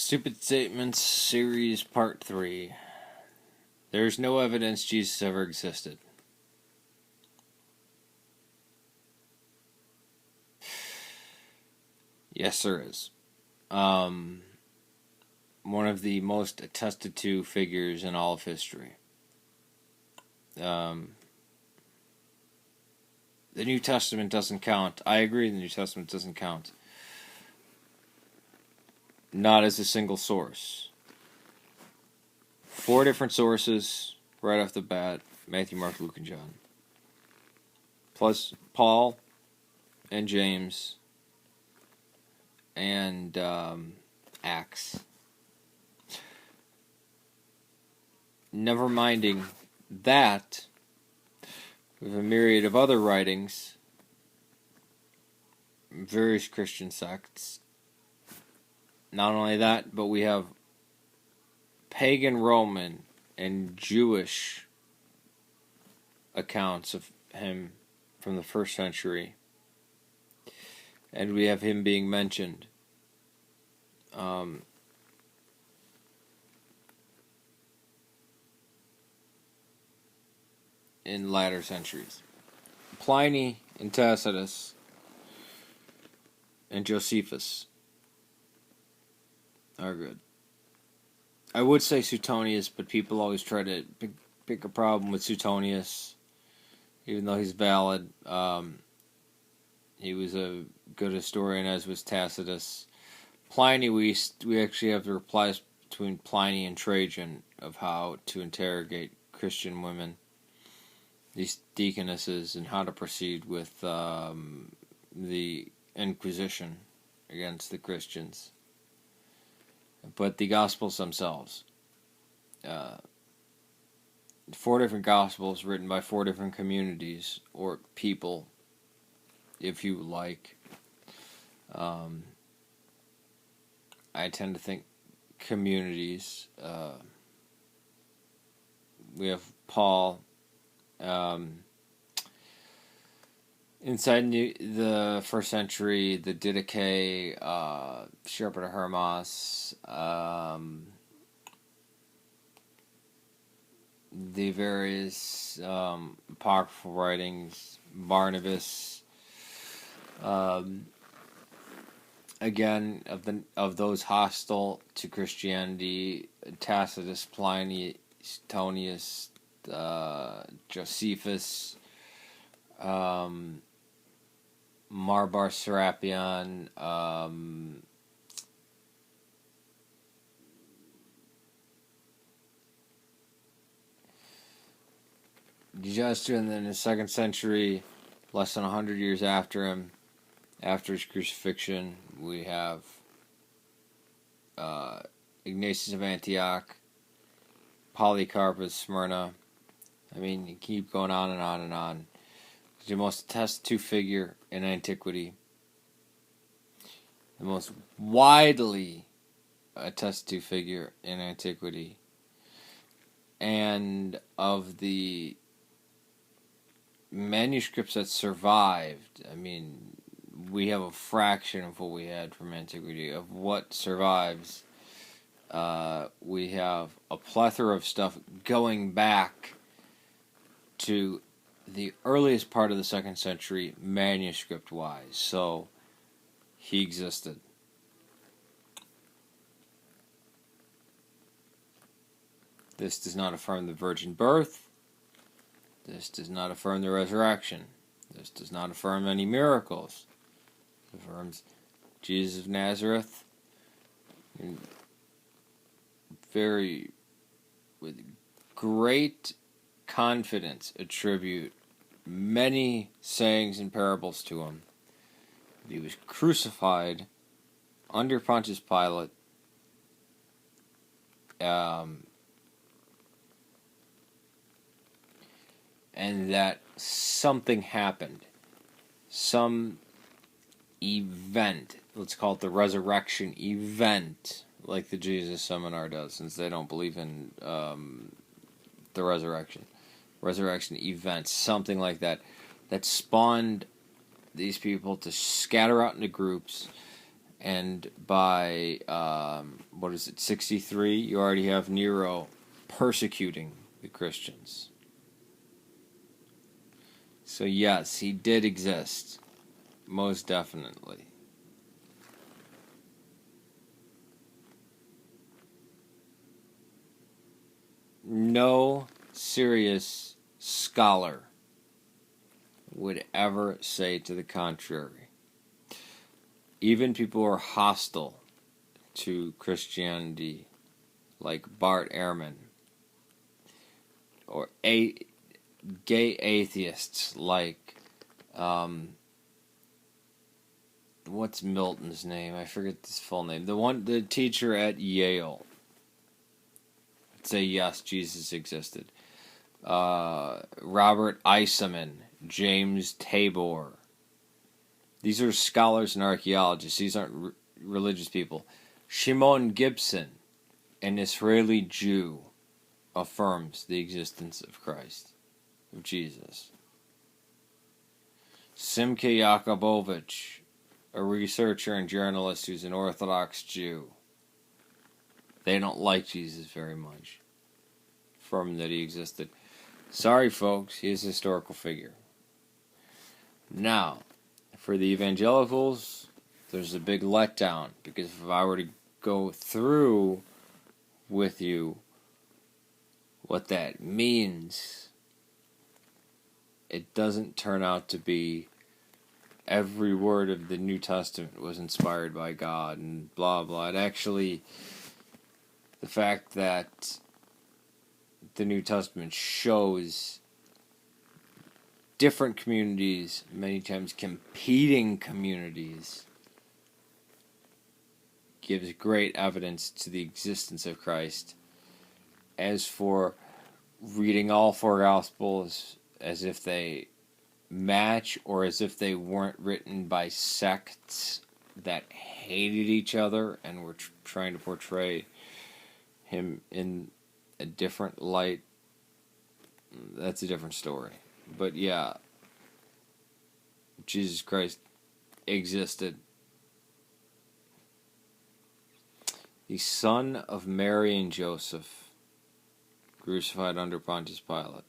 Stupid Statements Series Part 3. There's no evidence Jesus ever existed. Yes, there is. One of the most attested to figures in all of history. The New Testament doesn't count. I agree the New Testament doesn't count. Not as a single source. 4 different sources right off the bat: Matthew, Mark, Luke, and John. Plus Paul and James and Acts. Never minding that, we have a myriad of other writings, various Christian sects. Not only that, but we have pagan Roman and Jewish accounts of him from the 1st century. And we have him being mentioned in latter centuries. Pliny and Tacitus and Josephus are good. I would say Suetonius, but people always try to pick a problem with Suetonius, even though he's valid. He was a good historian, as was Tacitus. Pliny, we actually have the replies between Pliny and Trajan of how to interrogate Christian women, these deaconesses, and how to proceed with the Inquisition against the Christians. But the Gospels themselves, 4 different Gospels written by 4 different communities or people, if you like. I tend to think communities. We have Paul inside the 1st century, the Didache, Shepherd of Hermas, the various apocryphal writings, Barnabas. Again, of those hostile to Christianity, Tacitus, Pliny, Suetonius, Josephus, Marbar Serapion, just in the 2nd century, less than 100 years after him, after his crucifixion, we have Ignatius of Antioch, Polycarp of Smyrna. I mean, you keep going on and on and on. He's the most attested to figure in antiquity. The most widely attested to figure in antiquity. And of the manuscripts that survived, I mean, we have a fraction of what we had from antiquity. Of what survives, we have a plethora of stuff going back to the earliest part of the 2nd century, manuscript-wise. So, he existed. This does not affirm the virgin birth. This does not affirm the resurrection. This does not affirm any miracles. It affirms Jesus of Nazareth. And with great confidence, attribute many sayings and parables to him. He was crucified under Pontius Pilate. And that something happened. Some event. Let's call it the resurrection event, like the Jesus Seminar does, since they don't believe in the resurrection. Resurrection event, something like that, that spawned these people to scatter out into groups And by, 63, you already have Nero persecuting the Christians. So yes, he did exist. Most definitely. No serious scholar would ever say to the contrary. Even people who are hostile to Christianity, like Bart Ehrman, or gay atheists like, what's Milton's name? I forget his full name. The teacher at Yale, say yes, Jesus existed. Robert Eiseman, James Tabor. These are scholars and archaeologists. These aren't religious people. Shimon Gibson, an Israeli Jew, affirms the existence of Christ, of Jesus. Simke Yakubovich, a researcher and journalist who's an Orthodox Jew. They don't like Jesus very much. Affirm that he existed. Sorry, folks, he is a historical figure. Now, for the evangelicals, there's a big letdown, because if I were to go through with you what that means, it doesn't turn out to be every word of the New Testament was inspired by God and blah blah. It actually, the fact that the New Testament shows different communities, many times competing communities, gives great evidence to the existence of Christ. As for reading all four Gospels as if they match or as if they weren't written by sects that hated each other and were trying to portray him in a different light, that's a different story. But yeah, Jesus Christ existed. The son of Mary and Joseph, crucified under Pontius Pilate.